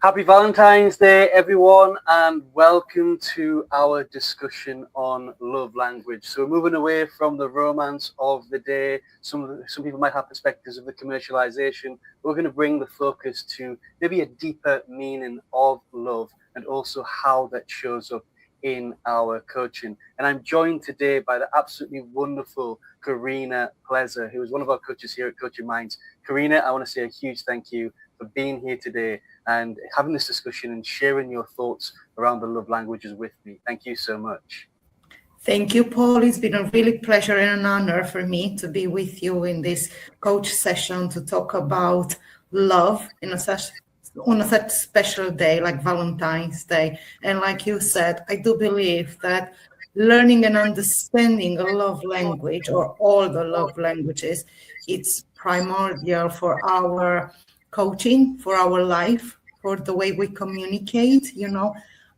Happy Valentine's Day, everyone, and welcome to our discussion on love language. So we're moving away from the romance of the day. Some people might have perspectives of the commercialization. We're going to bring the focus to maybe a deeper meaning of love and also how that shows up in our coaching. And I'm joined today by the absolutely wonderful Karina Pleasure, who is one of our coaches here at Coaching Minds. Karina, I want to say a huge thank you for being here today and having this discussion and sharing your thoughts around the love languages with me. Thank you so much. Thank you, Paul. It's been a really pleasure and an honor for me to be with you in this coach session to talk about love on a such special day like Valentine's Day. And like you said, I do believe that learning and understanding a love language or all the love languages, it's primordial for our coaching, for our life, for the way we communicate,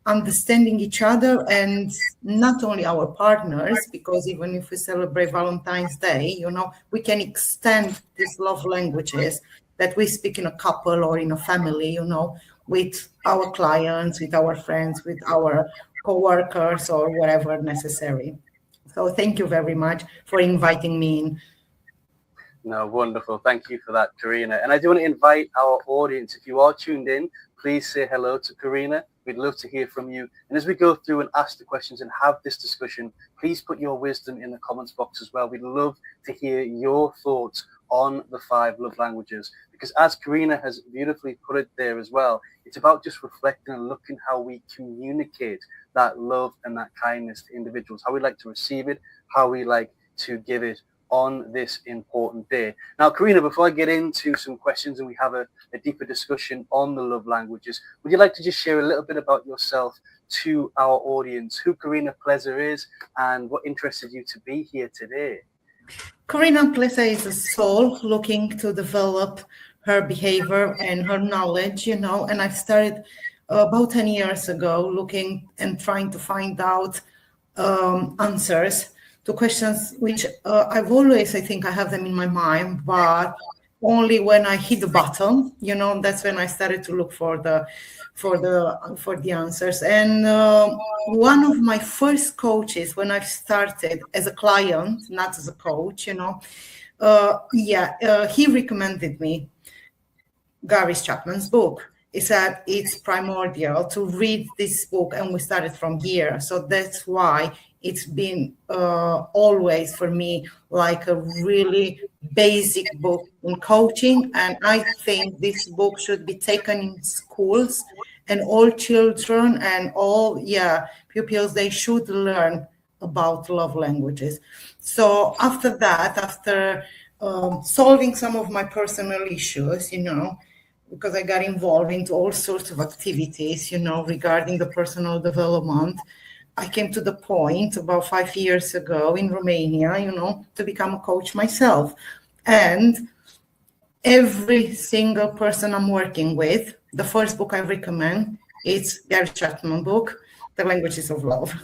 understanding each other and not only our partners, because even if we celebrate Valentine's Day, we can extend these love languages that we speak in a couple or in a family, with our clients, with our friends, with our co-workers or whatever necessary. So thank you very much for inviting me in. No, wonderful. Thank you for that, Karina. And I do want to invite our audience, if you are tuned in, please say hello to Karina. We'd love to hear from you. And as we go through and ask the questions and have this discussion, please put your wisdom in the comments box as well. We'd love to hear your thoughts on the 5 love languages. Because as Karina has beautifully put it there as well, it's about just reflecting and looking how we communicate that love and that kindness to individuals, how we like to receive it, how we like to give it on this important day. Now, Karina, before I get into some questions and we have a deeper discussion on the love languages, would you like to just share a little bit about yourself to our audience, who Karina Pleasure is and what interested you to be here today? Karina Pleasure is a soul looking to develop her behavior and her knowledge, and I started about 10 years ago looking and trying to find out answers to questions which I've always, I think I have them in my mind, but only when I hit the bottom, that's when I started to look for the answers. And one of my first coaches when I started as a client, not as a coach, he recommended me Gary Chapman's book. He said it's primordial to read this book, and we started from here. So that's why it's been always for me like a really basic book in coaching. And I think this book should be taken in schools, and all children and all pupils, they should learn about love languages. So after that, after solving some of my personal issues, because I got involved into all sorts of activities, regarding the personal development, I came to the point about 5 years ago in Romania, to become a coach myself. And every single person I'm working with, the first book I recommend, it's Gary Chapman book, The Languages of Love.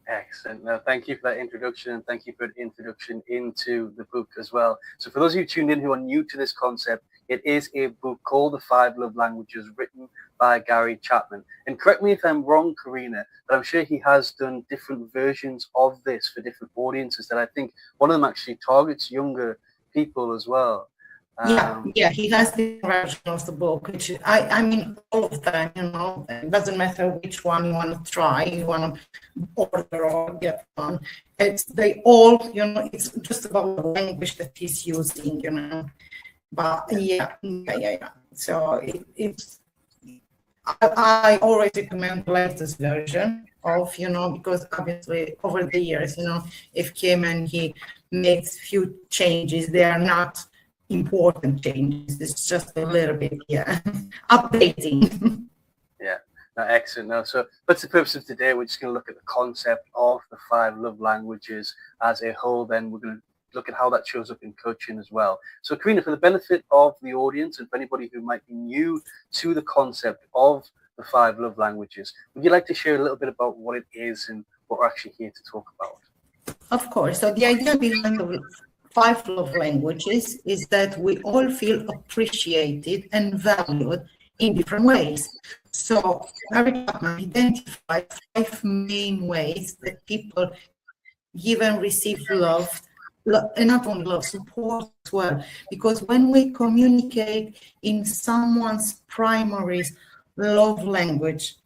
Excellent. No, thank you for that introduction, and thank you for the introduction into the book as well. So for those of you tuned in who are new to this concept, it is a book called The 5 Love Languages, written by Gary Chapman. And correct me if I'm wrong, Karina, but I'm sure he has done different versions of this for different audiences that I think one of them actually targets younger people as well. He has the version of the book, which I mean, all of them, it doesn't matter which one you want to try, you want to order or get one. They all, it's just about the language that he's using, But So I always recommend the latest version of, because obviously over the years, if Kim and he makes few changes, they are not important changes. It's just a little bit, updating. Yeah, no, excellent. No, so that's the purpose of today. We're just going to look at the concept of the 5 love languages as a whole. Then we're going to look at how that shows up in coaching as well. So Karina, for the benefit of the audience and for anybody who might be new to the concept of the 5 love languages, would you like to share a little bit about what it is and what we're actually here to talk about? Of course. So the idea behind the 5 love languages is that we all feel appreciated and valued in different ways. So Gary Chapman identified 5 main ways that people give and receive love, and not only love, support as well. Because when we communicate in someone's primary love language,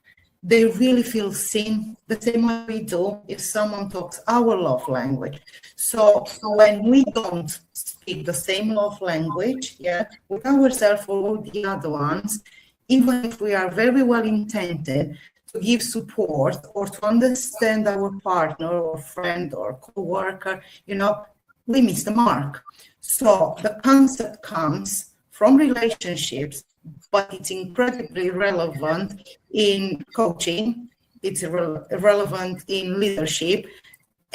they really feel seen the same way we do if someone talks our love language. So when we don't speak the same love language, with ourselves or the other ones, even if we are very well intended to give support or to understand our partner or friend or co-worker, we miss the mark. So the concept comes from relationships, but it's incredibly relevant in coaching, it's relevant in leadership,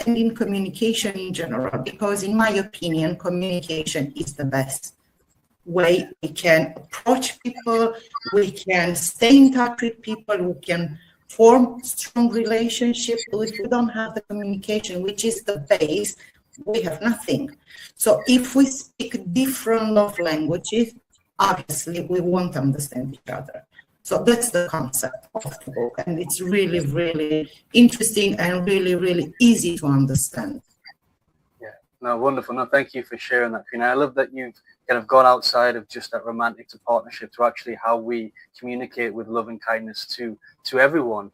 and in communication in general, because in my opinion, communication is the best way we can approach people, we can stay in touch with people, we can form strong relationships. If we don't have the communication, which is the base, we have nothing. So if we speak different love languages, obviously we won't understand each other. So that's the concept of the book, and it's really, really interesting and really, really easy to understand. Yeah, no, wonderful. No, thank you for sharing that, Karina. I love that you've kind of gone outside of just that romantic to partnership to actually how we communicate with love and kindness to everyone.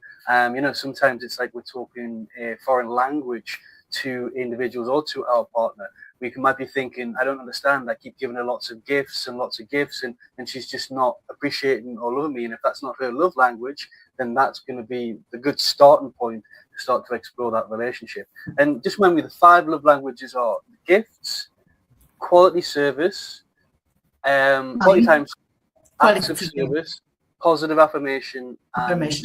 Sometimes it's like we're talking a foreign language to individuals or to our partner. We might be thinking, I don't understand. I keep giving her lots of gifts, and she's just not appreciating or loving me. And if that's not her love language, then that's going to be the good starting point to start to explore that relationship. And just remember, the 5 love languages are gifts, quality service, quality time, acts of service, positive affirmation, and touch,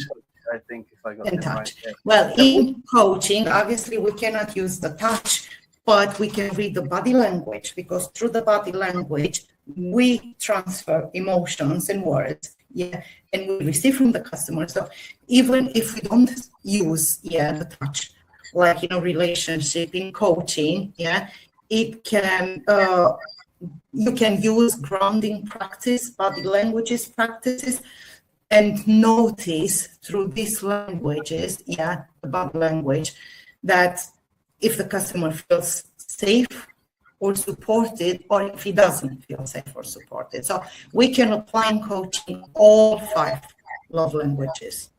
I think, if I got it right. Yeah. Well, in coaching, obviously we cannot use the touch, but we can read the body language, because through the body language, we transfer emotions and words, and we receive from the customer. So even if we don't use, the touch, like, relationship in coaching, it can, you can use grounding practice, body languages practices, and notice through these languages, the body language, that if the customer feels safe or supported, or if he doesn't feel safe or supported. So we can apply in coaching all 5 love languages.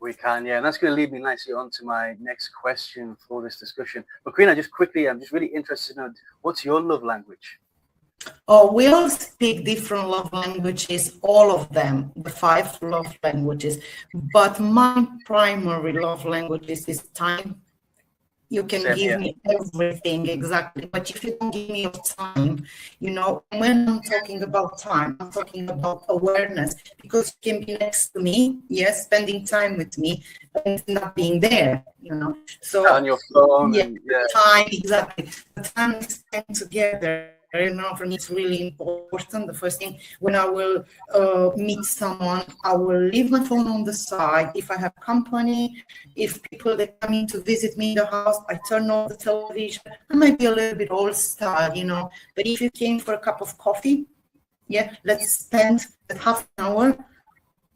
We can, and that's going to lead me nicely on to my next question for this discussion. But Karina, just quickly, I'm just really interested to know, what's your love language? Oh, we all speak different love languages, all of them, the 5 love languages. But my primary love languages is time. You can give me everything, exactly. But if you don't give me your time, when I'm talking about time, I'm talking about awareness, because you can be next to me, spending time with me, and not being there, So on your phone, time, exactly. The time we spend together, for me, it's really important. The first thing, when I will meet someone, I will leave my phone on the side. If I have company, if people that come in to visit me in the house, I turn on the television. I might be a little bit old style, but if you came for a cup of coffee, let's spend that half an hour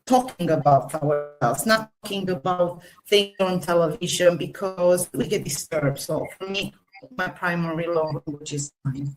talking about ourselves, not talking about things on television, because we get disturbed. So for me, my primary love language is time.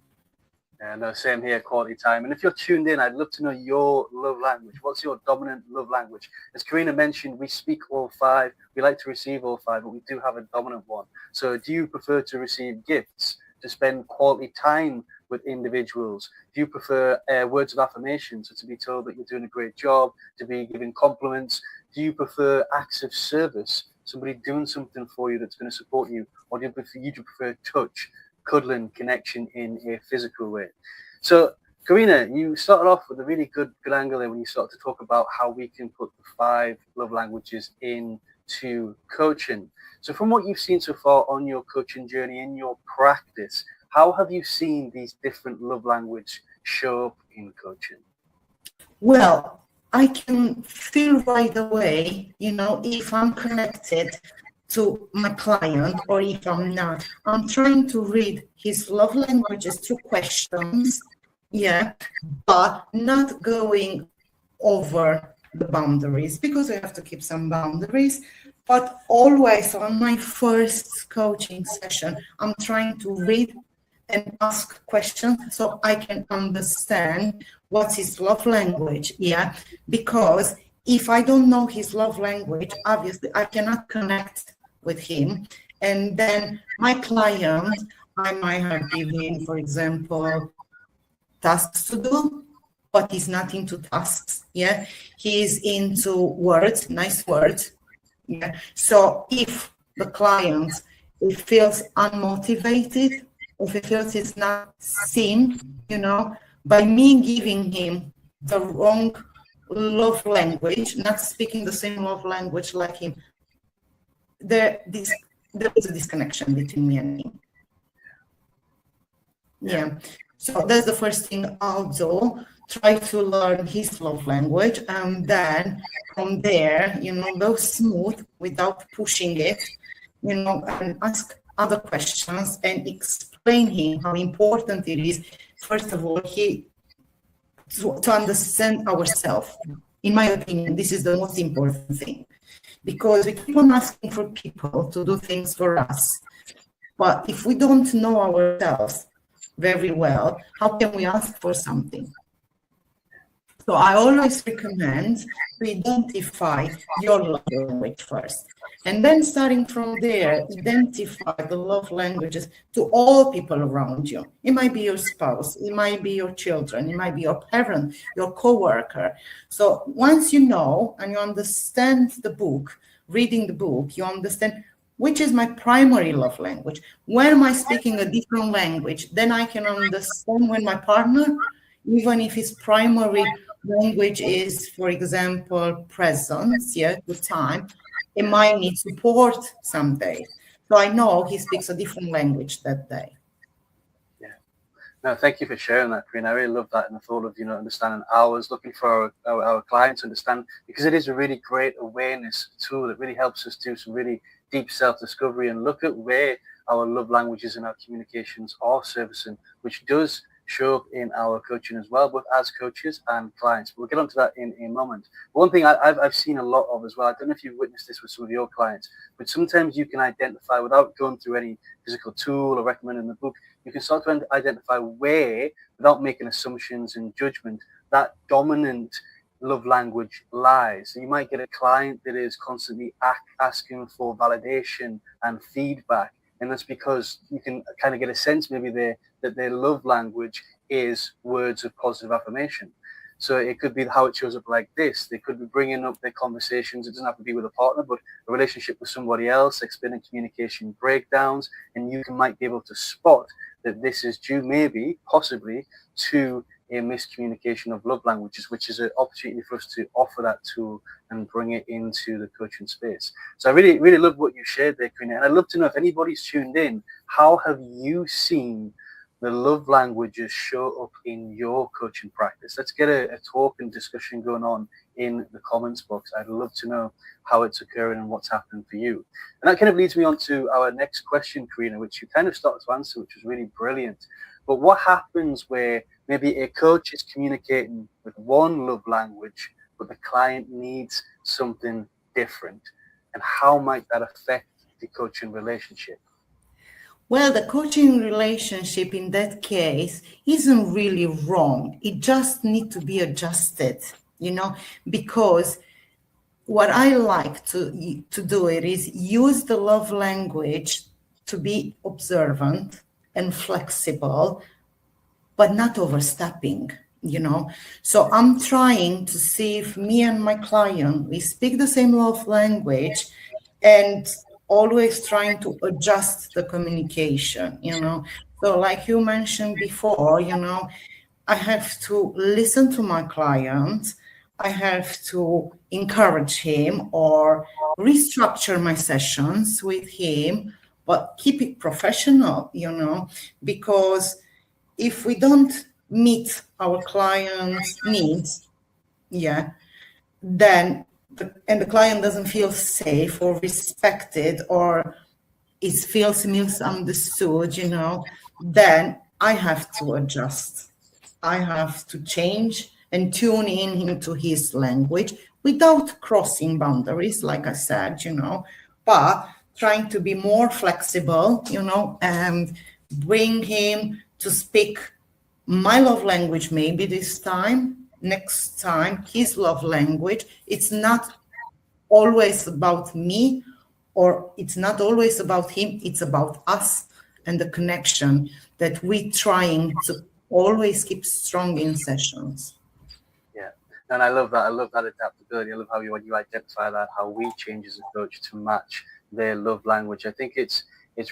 No, same here, quality time. And if you're tuned in, I'd love to know your love language. What's your dominant love language? As Karina mentioned, we speak all 5. We like to receive all 5, but we do have a dominant one. So do you prefer to receive gifts, to spend quality time with individuals? Do you prefer words of affirmation, so to be told that you're doing a great job, to be given compliments? Do you prefer acts of service, somebody doing something for you that's going to support you? Or do you prefer touch, cuddling, connection in a physical way? So, Karina, you started off with a really good angle there when you started to talk about how we can put the 5 love languages into coaching. So from what you've seen so far on your coaching journey, in your practice, how have you seen these different love languages show up in coaching? Well, I can feel right away, if I'm connected to my client or if I'm not. I'm trying to read his love languages through questions, but not going over the boundaries, because we have to keep some boundaries. But always on my first coaching session, I'm trying to read and ask questions so I can understand what's his love language. Yeah, because if I don't know his love language, obviously I cannot connect with him. And then my client, I might have given, for example, tasks to do, but he's not into tasks. Yeah, he's into words, nice words. Yeah. So if the client, it feels unmotivated, if he feels he's not seen, by me giving him the wrong love language, not speaking the same love language like him, there is a disconnection between me and him. Yeah. So that's the first thing I'll do. Try to learn his love language, and then from there, go smooth without pushing it, and ask other questions and explain him how important it is. First of all, to understand ourselves. In my opinion, this is the most important thing, because we keep on asking for people to do things for us. But if we don't know ourselves very well, how can we ask for something? So I always recommend to identify your love language first. And then starting from there, identify the love languages to all people around you. It might be your spouse, it might be your children, it might be your parent, your coworker. So once you know and you understand the book, reading the book, you understand which is my primary love language. When am I speaking a different language? Then I can understand when my partner, even if his primary language is, for example, presence, good time, it might need support some days. So I know he speaks a different language that day. Yeah. No, thank you for sharing that, Karina. I really love that, and the thought of, understanding hours, looking for our clients to understand, because it is a really great awareness tool that really helps us do some really deep self-discovery and look at where our love languages and our communications are servicing, which does show up in our coaching as well, both as coaches and clients. We'll get onto that in a moment. One thing I've seen a lot of as well, I don't know if you've witnessed this with some of your clients, but sometimes you can identify, without going through any physical tool or recommending the book, you can start to identify where, without making assumptions and judgment, that dominant love language lies. So you might get a client that is constantly asking for validation and feedback, and that's because you can kind of get a sense maybe that their love language is words of positive affirmation. So it could be how it shows up like this. They could be bringing up their conversations. It doesn't have to be with a partner, but a relationship with somebody else, explaining communication breakdowns, and you might be able to spot that this is due maybe, possibly, to a miscommunication of love languages, which is an opportunity for us to offer that tool and bring it into the coaching space. So I really, really love what you shared there, Karina. And I'd love to know, if anybody's tuned in, how have you seen the love languages show up in your coaching practice? Let's get a talk and discussion going on in the comments box. I'd love to know how it's occurring and what's happening for you. And that kind of leads me on to our next question, Karina, which you kind of started to answer, which was really brilliant. But what happens where maybe a coach is communicating with one love language, but the client needs something different? And how might that affect the coaching relationship? Well, the coaching relationship in that case isn't really wrong. It just needs to be adjusted, because what I like to do it is use the love language to be observant and flexible, but not overstepping, So I'm trying to see if me and my client, we speak the same love language, and always trying to adjust the communication, So like you mentioned before, I have to listen to my client. I have to encourage him or restructure my sessions with him, but keep it professional, because if we don't meet our client's needs, then the client doesn't feel safe or respected, or it feels misunderstood, then I have to adjust. I have to change and tuning him to his language without crossing boundaries, like I said, but trying to be more flexible, and bring him to speak my love language maybe this time, next time his love language. It's not always about me, or it's not always about him, it's about us and the connection that we trying to always keep strong in sessions. Yeah. And I love that. I love that adaptability. I love how when you identify that, how we change as a coach to match their love language. I think it's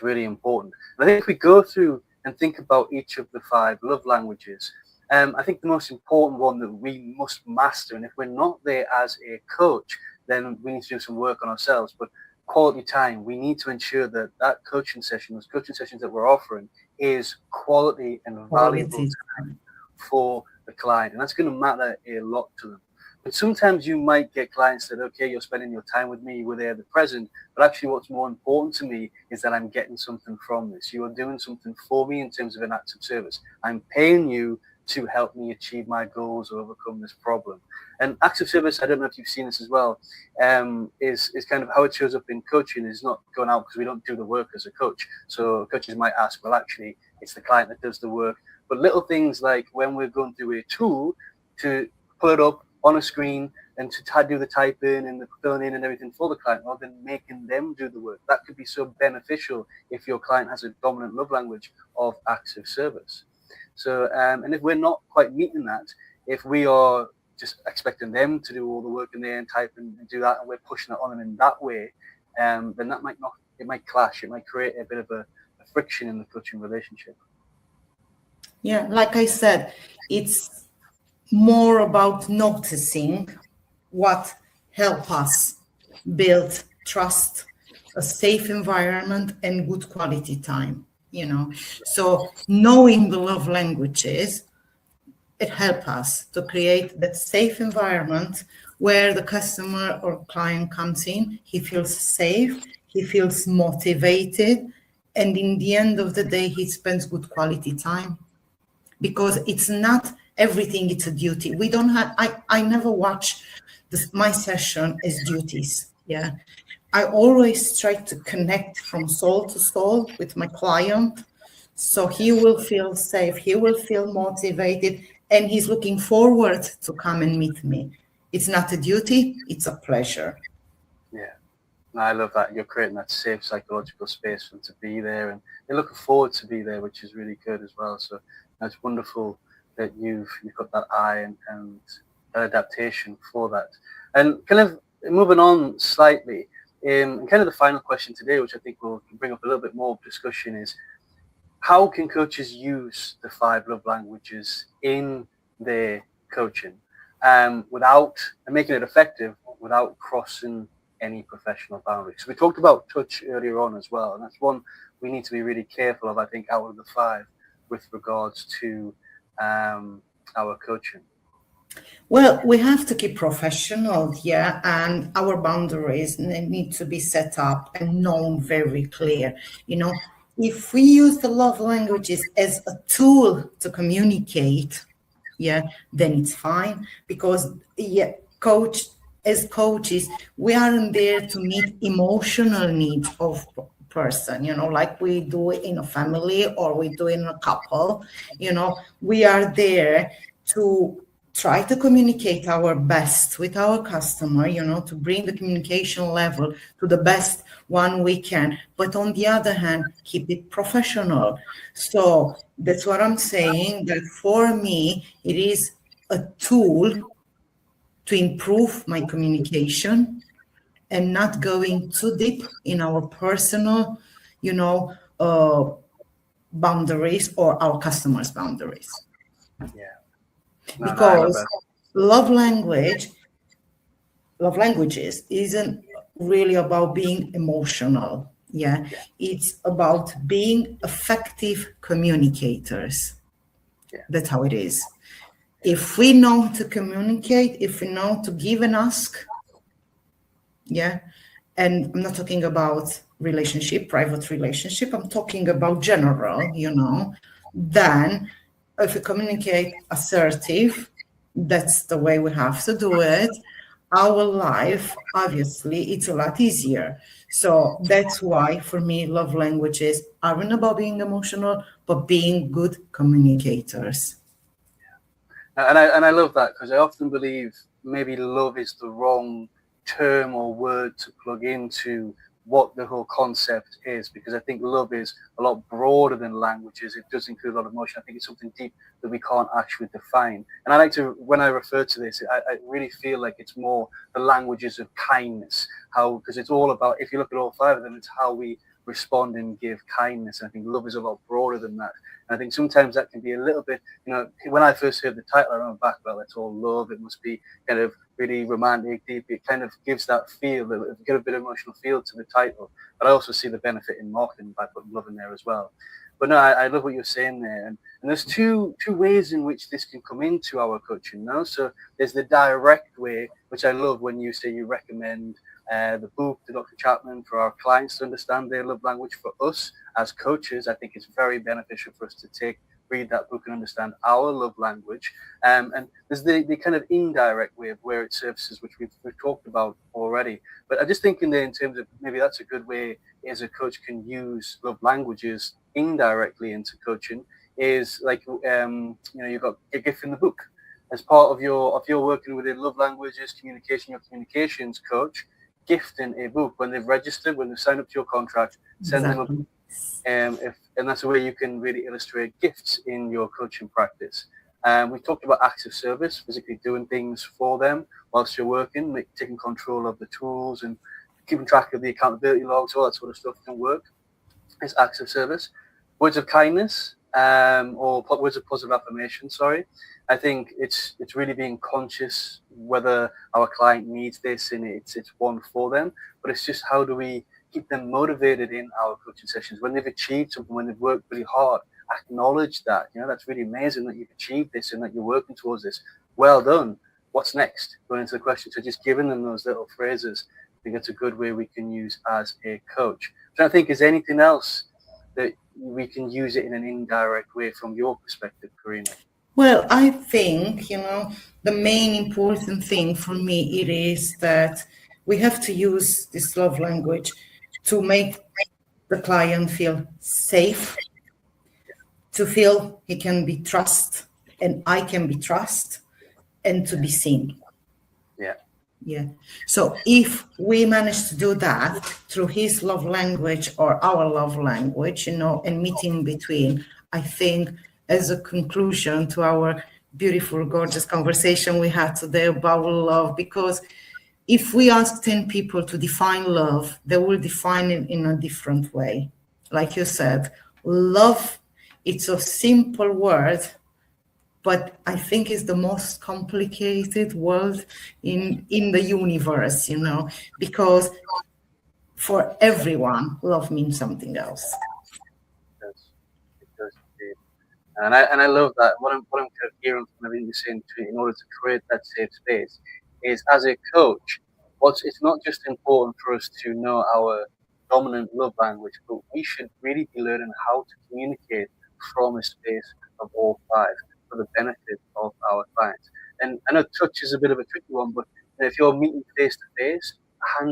really important. And I think if we go through and think about each of the 5 love languages, I think the most important one that we must master, and if we're not there as a coach, then we need to do some work on ourselves. But quality time, we need to ensure that that coaching session, those coaching sessions that we're offering, is quality and valuable Quality time for the client, and that's going to matter a lot to them. But sometimes you might get clients that, okay, you're spending your time with me, we're there, the present, but actually what's more important to me is that I'm getting something from this. You are doing something for me in terms of an active service. I'm paying you to help me achieve my goals or overcome this problem. And active service, I don't know if you've seen this as well, is kind of how it shows up in coaching is not going out because we don't do the work as a coach. So coaches might ask, well, actually, it's the client that does the work. But little things like when we're going through a tool to pull it up on a screen and to do the typing and the filling in and everything for the client, rather than making them do the work. That could be so beneficial if your client has a dominant love language of active service. So, and if we're not quite meeting that, if we are just expecting them to do all the work in there and type and do that, and we're pushing it on them in that way, then that might not, it might clash. It might create a bit of a friction in the coaching relationship. Yeah, like I said, it's more about noticing what help us build trust, a safe environment, and good quality time. So knowing the love languages, it helps us to create that safe environment where the customer or client comes in, he feels safe, he feels motivated, and in the end of the day, he spends good quality time. Because it's not everything, it's a duty. We don't have, I never watch my session as duties. Yeah. I always try to connect from soul to soul with my client. So he will feel safe, he will feel motivated, and he's looking forward to come and meet me. It's not a duty, it's a pleasure. Yeah. No, I love that. You're creating that safe psychological space for them to be there, and they're looking forward to be there, which is really good as well. So that's wonderful that you've got that eye and that adaptation for that. And kind of moving on slightly, and kind of the final question today, which I think will bring up a little bit more discussion, is how can coaches use the 5 love languages in their coaching without, and making it effective without crossing any professional boundaries? So we talked about touch earlier on as well, and that's one we need to be really careful of, I think, out of the 5 with regards to our coaching. Well, we have to keep professional, yeah, and our boundaries need to be set up and known very clear. If we use the love languages as a tool to communicate, yeah, then it's fine. Because as coaches, we aren't there to meet emotional needs of person, like we do in a family or we do in a couple. We are there to try to communicate our best with our customer, to bring the communication level to the best one we can. But on the other hand, keep it professional. So that's what I'm saying, that for me, it is a tool to improve my communication and not going too deep in our personal, boundaries or our customers' boundaries. Yeah. No, because love languages isn't really about being emotional. Yeah. It's about being effective communicators. Yeah. That's how it is. If we know to communicate, if we know to give and ask, yeah, and I'm not talking about private relationship, I'm talking about general, then if we communicate assertive, That's the way we have to do it. Our life, obviously, it's a lot easier. So that's why, for me, love languages aren't about being emotional, but being good communicators. And I love that, because I often believe maybe love is the wrong term or word to plug into what the whole concept is, because I think love is a lot broader than languages. It does include a lot of emotion. I think it's something deep that we can't actually define. And I like to, when I refer to this, I really feel like it's more the languages of kindness. How, because it's all about, if you look at all five of them, it's how we respond and give kindness. And I think love is a lot broader than that. And I think sometimes that can be a little bit, when I first heard the title, I remember back, well, it's all love. It must be kind of really romantic, deep. It kind of gives that feel, get a bit of emotional feel to the title. But I also see the benefit in marketing by putting love in there as well. But no, I love what you're saying there. And there's two ways in which this can come into our coaching now. So there's the direct way, which I love when you say you recommend the book to Dr. Chapman for our clients to understand their love language. For us as coaches, I think it's very beneficial for us to read that book and understand our love language. And there's the kind of indirect way of where it surfaces, which we've talked about already. But I'm just thinking there in terms of maybe that's a good way as a coach can use love languages indirectly into coaching, is like you've got a gift in the book as part of your, if you're working within love languages communication, your communications coach gifting a book when they've registered, when they've signed up to your contract, send them a Exactly. and that's a way you can really illustrate gifts in your coaching practice. We talked about acts of service, physically doing things for them whilst you're working, taking control of the tools and keeping track of the accountability logs, all that sort of stuff can work. It's acts of service. Words of kindness, or words of positive affirmation, sorry. I think it's really being conscious whether our client needs this and it's one for them, but it's just how do we keep them motivated in our coaching sessions when they've achieved something, when they've worked really hard. Acknowledge that, that's really amazing that you've achieved this and that you're working towards this. Well done. What's next? Going into the question. So just giving them those little phrases, I think that's a good way we can use as a coach. So I think, is there anything else that we can use it in an indirect way from your perspective, Karina? Well, I think, the main important thing for me it is that we have to use this love language to make the client feel safe, to feel he can be trust and I can be trust, and to be seen. Yeah. Yeah. So if we manage to do that through his love language or our love language, and meeting between, I think as a conclusion to our beautiful, gorgeous conversation we had today about love, because if we ask 10 people to define love, they will define it in a different way. Like you said, love, it's a simple word, but I think it's the most complicated word in the universe, because for everyone, love means something else. It does indeed. And I love that. What I'm kind of hearing from everything you're saying, in order to create that safe space, is as a coach, it's not just important for us to know our dominant love language, but we should really be learning how to communicate from a space of all five for the benefit of our clients. And I know touch is a bit of a tricky one, but if you're meeting face to face, a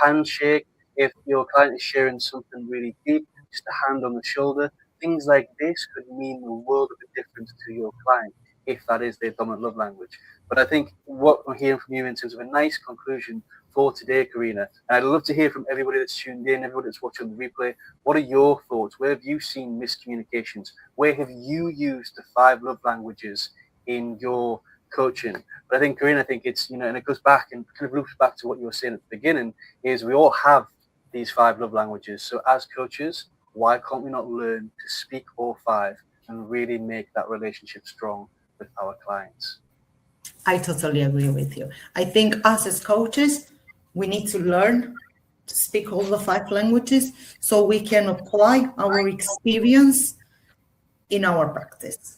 handshake, if your client is sharing something really deep, just a hand on the shoulder. Things like this could mean the world of a difference to your client if that is their dominant love language. But I think what I'm hearing from you in terms of a nice conclusion for today, Karina, and I'd love to hear from everybody that's tuned in, everybody that's watching the replay. What are your thoughts? Where have you seen miscommunications? Where have you used the five love languages in your coaching? But I think, Karina, I think it's, and it goes back and kind of loops back to what you were saying at the beginning, is we all have these five love languages. So as coaches, why can't we not learn to speak all five and really make that relationship strong with our clients? I totally agree with you. I think us as coaches, we need to learn to speak all the five languages so we can apply our experience in our practice.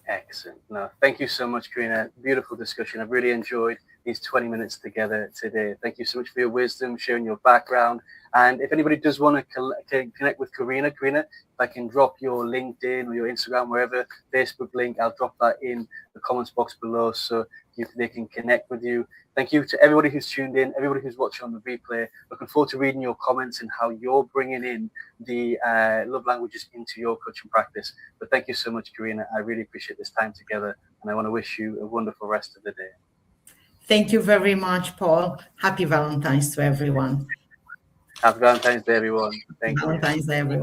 Excellent. No, thank you so much, Karina. Beautiful discussion. I've really enjoyed these 20 minutes together today. Thank you so much for your wisdom, sharing your background. And if anybody does want to connect with Karina, if I can drop your LinkedIn or your Instagram, wherever, Facebook link, I'll drop that in the comments box below so they can connect with you. Thank you to everybody who's tuned in, everybody who's watching on the replay. Looking forward to reading your comments and how you're bringing in the love languages into your coaching practice. But thank you so much, Karina. I really appreciate this time together, and I want to wish you a wonderful rest of the day. Thank you very much, Paul. Happy Valentine's to everyone. Happy Valentine's Day, everyone. Thank you. Valentine's Day, everyone.